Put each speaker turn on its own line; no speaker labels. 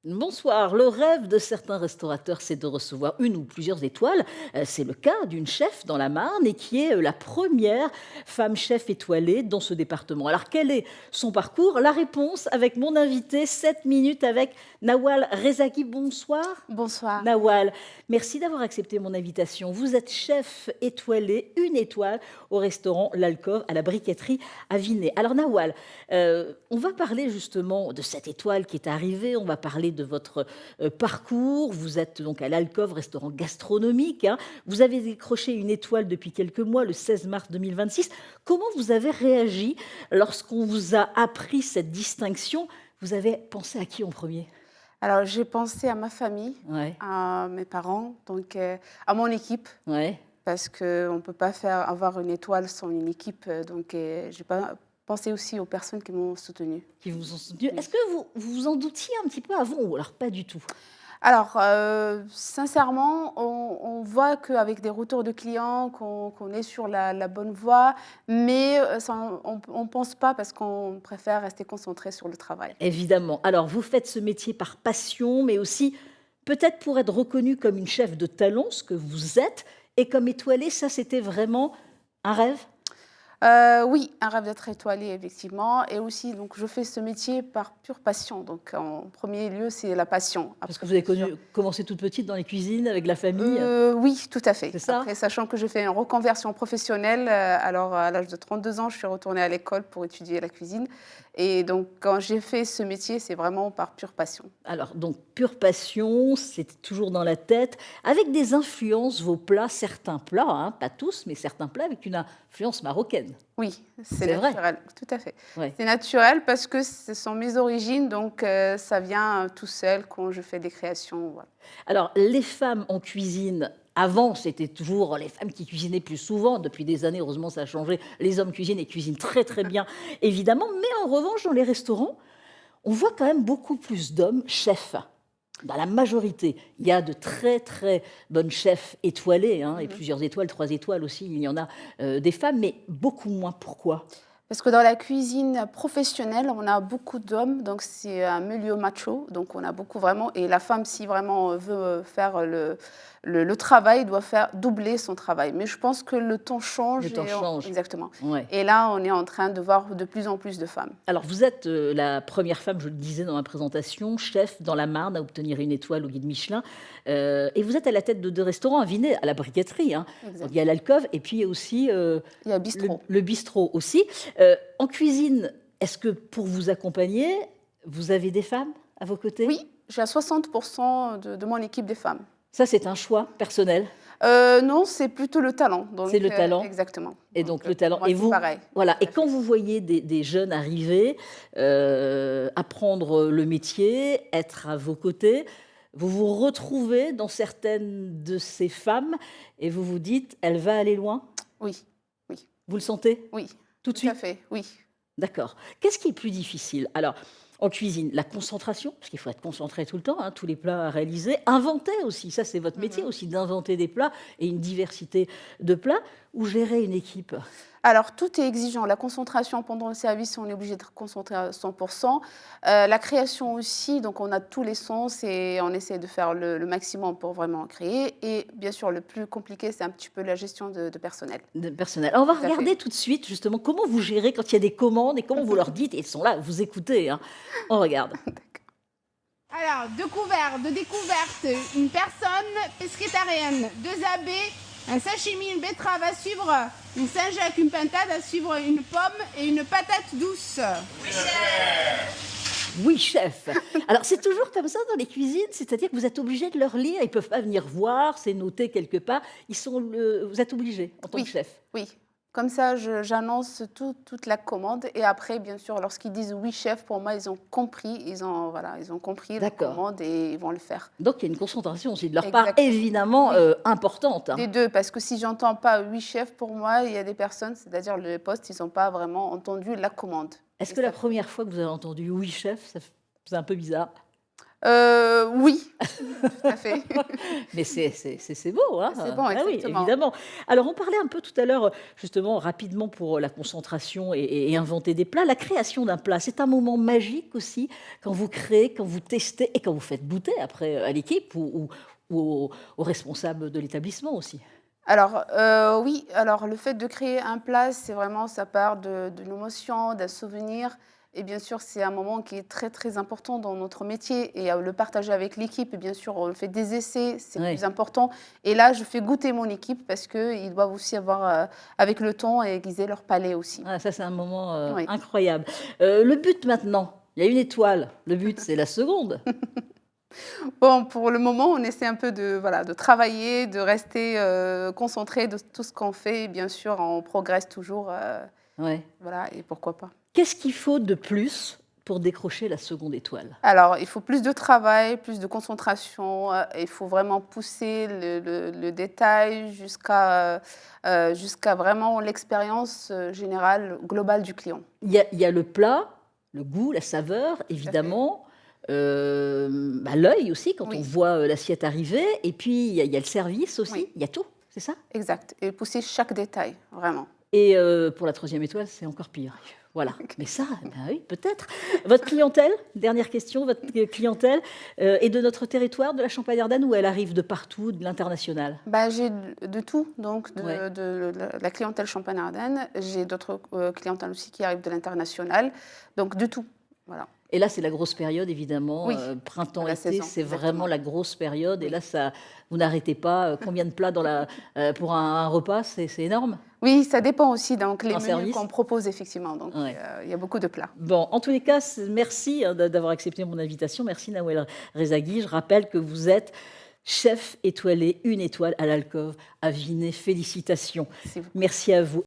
Bonsoir. Le rêve de certains restaurateurs, c'est de recevoir une ou plusieurs étoiles. C'est le cas d'une chef dans la Marne et qui est la première femme chef étoilée dans ce département. Alors, quel est son parcours? La réponse avec mon invité, 7 minutes avec Nawal Rezaki. Bonsoir.
Bonsoir.
Nawal, merci d'avoir accepté mon invitation. Vous êtes chef étoilé, une étoile, au restaurant L'Alcôve à la briqueterie à Vinay. Alors Nawal, on va parler justement de cette étoile qui est arrivée, on va parler de votre parcours. Vous êtes donc à l'Alcôve, restaurant gastronomique, hein. Vous avez décroché une étoile depuis quelques mois, le 16 mars 2026. Comment vous avez réagi lorsqu'on vous a appris cette distinction? Vous avez pensé à qui en premier?
Alors, j'ai pensé à ma famille,
Ouais,
à mes parents, donc à mon équipe,
ouais.
parce qu'on ne peut pas avoir une étoile sans une équipe. Donc, j'ai pas pensé aussi aux personnes qui m'ont soutenue.
Qui vous ont soutenu.
Oui.
Est-ce que vous vous en doutiez un petit peu avant ou alors pas du tout?
Alors, sincèrement, on voit qu'avec des retours de clients qu'on est sur la bonne voie, mais on ne pense pas parce qu'on préfère rester concentré sur le travail.
Évidemment. Alors, vous faites ce métier par passion, mais aussi peut-être pour être reconnue comme une chef de talent, ce que vous êtes, et comme étoilée, ça, c'était vraiment un rêve?
Oui, un rêve d'être étoilé, effectivement, et aussi donc je fais ce métier par pure passion. Donc en premier lieu, c'est la passion.
Parce que
Après,
vous avez
bien sûr,
commencé toute petite dans les cuisines avec la famille,
oui, tout à fait.
c'est ça?
Après, sachant que je fais une reconversion professionnelle, alors à l'âge de 32 ans, je suis retournée à l'école pour étudier la cuisine et donc quand j'ai fait ce métier, c'est vraiment par pure passion.
Alors, donc, pure passion, c'était toujours dans la tête, avec des influences, vos plats, certains plats, hein, pas tous, mais certains plats avec une influence marocaine.
Oui, c'est
C'est vrai?
naturel, tout à fait.
Ouais.
C'est naturel parce que ce sont mes origines, donc ça vient, tout seul quand je fais des créations, voilà.
Alors, les femmes en cuisine, avant, c'était toujours les femmes qui cuisinaient plus souvent. Depuis des années, heureusement, ça a changé. Les hommes cuisinent et cuisinent très, très bien, évidemment. Mais en revanche, dans les restaurants, on voit quand même beaucoup plus d'hommes chefs. Dans la majorité, il y a de très, très bonnes chefs étoilées, hein, et
Mmh.
plusieurs étoiles, 3 étoiles aussi, il y en a des femmes, mais beaucoup moins. Pourquoi?
Parce que dans la cuisine professionnelle, on a beaucoup d'hommes, donc c'est un milieu macho, donc on a beaucoup vraiment et la femme, si vraiment veut faire le travail, doit faire doubler son travail. Mais je pense que le temps
Le
change
temps
et on
change.
exactement.
Ouais.
Et là, on est en train de voir de plus en plus de femmes.
Alors, vous êtes la première femme, je le disais dans ma présentation, chef dans la Marne à obtenir une étoile au guide Michelin. Et vous êtes à la tête de 2 restaurants à Vinay, à la briqueterie, hein. Donc, il y
Exact.
a l'alcôve et puis il y a aussi
Il y a
le,
bistrot.
le bistrot aussi. En cuisine, est-ce que pour vous accompagner, vous avez des femmes à vos côtés?
Oui, j'ai à 60% de mon équipe des femmes.
Ça, c'est un choix personnel.
Non, c'est plutôt le talent,
C'est
donc
le talent.
exactement.
Et
Donc
donc le
pour
talent.
moi,
Et
c'est
vous,
pareil.
voilà.
Tout
Et
à
quand
fait.
vous voyez des jeunes arriver, apprendre le métier, être à vos côtés, vous vous retrouvez dans certaines de ces femmes et vous vous dites, elle va aller loin.
Oui, oui,
Vous le sentez
oui,
tout de
tout à
suite?
fait, oui.
D'accord. Qu'est-ce qui est plus difficile? Alors, en cuisine, la concentration, parce qu'il faut être concentré tout le temps, hein, tous les plats à réaliser. Inventer aussi, ça c'est votre métier
Mmh.
aussi, d'inventer des plats et une diversité de plats. Ou gérer une équipe.
Alors, tout est exigeant. La concentration pendant le service, on est obligé d'être concentré à 100 %. La création aussi, donc on a tous les sens et on essaie de faire le maximum pour vraiment créer et bien sûr, le plus compliqué, c'est un petit peu la gestion de personnel.
De personnel. On va
Tout à fait.
regarder tout de suite justement comment vous gérez quand il y a des commandes et comment vous leur dites et ils sont là, vous écoutez, hein. On regarde.
Alors, de découverte, une personne pescétarienne, 2 abbés, un sashimi, une betterave à suivre, une Saint-Jacques, une pintade à suivre, une pomme et une patate douce.
Oui, chef. Alors c'est toujours comme ça dans les cuisines, c'est-à-dire que vous êtes obligé de leur lire, ils peuvent pas venir voir, c'est noté quelque part, vous êtes obligé en tant que
Oui,
chef.
oui. Comme ça, j'annonce toute la commande et après, bien sûr, lorsqu'ils disent: «Oui, chef», pour moi, ils ont compris, voilà, ils ont compris la
D'accord.
commande et ils vont le faire.
Donc il y a une concentration aussi de leur part
Exactement.
évidemment,
Oui.
importante, hein.
Des 2, parce que si j'entends pas «oui chef», pour moi, il y a des personnes, c'est-à-dire le poste, ils ont pas vraiment entendu la commande
Est-ce
et
que la
ça
première fois que vous avez entendu «oui chef», ça f c'est un peu bizarre?
Oui, tout à fait.
Mais c'est beau, hein?
C'est bon,
Ah oui,
exactement.
évidemment. Alors, on parlait un peu tout à l'heure, justement, rapidement pour la concentration et inventer des plats. La création d'un plat, c'est un moment magique aussi, quand vous créez, quand vous testez et quand vous faites goûter après à l'équipe ou aux responsables de l'établissement aussi.
Alors, oui, alors le fait de créer un plat, c'est vraiment ça part de l'émotion, d'un souvenir et bien sûr, c'est un moment qui est très, très important dans notre métier et le partager avec l'équipe et bien sûr, on fait des essais, c'est le plus
Oui.
important et là, je fais goûter mon équipe parce qu'ils doivent aussi avoir, avec le temps, aiguiser leur palais aussi.
Ah, ça, c'est un moment
Oui.
incroyable. Le but maintenant, il y a une étoile. Le but, c'est la seconde.
Bon, pour le moment, on essaie un peu de, voilà, de travailler, de rester, concentré de tout ce qu'on fait et bien sûr, on progresse toujours,
Ouais.
voilà et pourquoi pas.
Qu'est-ce qu'il faut de plus pour décrocher la seconde étoile?
Alors, il faut plus de travail, plus de concentration, il faut vraiment pousser le détail jusqu'à vraiment l'expérience, générale, globale du client.
Il y a le plat, le goût, la saveur,
Tout à fait.
évidemment, l'œil aussi quand on
Oui,
voit, l'assiette arriver et puis il y a le service aussi,
oui,
il y a tout, c'est ça?
exact et pousser chaque détail, vraiment.
Et pour la troisième étoile, c'est encore pire. Voilà, mais ça, ben oui, peut-être. Votre clientèle, dernière question, votre clientèle, est de notre territoire, de la Champagne-Ardenne ou elle arrive de partout, de l'international?
Bah, j'ai de tout, donc
Ouais.
de la clientèle Champagne-Ardenne. J'ai d'autres, clientèles aussi qui arrivent de l'international, donc de tout, voilà.
Et là, c'est la grosse période évidemment,
Oui, la
printemps-été,
saison,
c'est vraiment
exactement.
la grosse période et
Oui.
là, ça vous n'arrêtez pas, combien de plats pour un repas? C'est énorme?
Oui, ça dépend aussi, donc les
Un
menus
service?
qu'on propose effectivement, donc
Ouais.
il y a beaucoup de plats.
Bon, en tous les cas, merci, hein, d'avoir accepté mon invitation. Merci Nawel Rezagui. Je rappelle que vous êtes chef étoilé, une étoile à l'Alcôve à Vinay. Félicitations.
Merci beaucoup.
Merci à vous.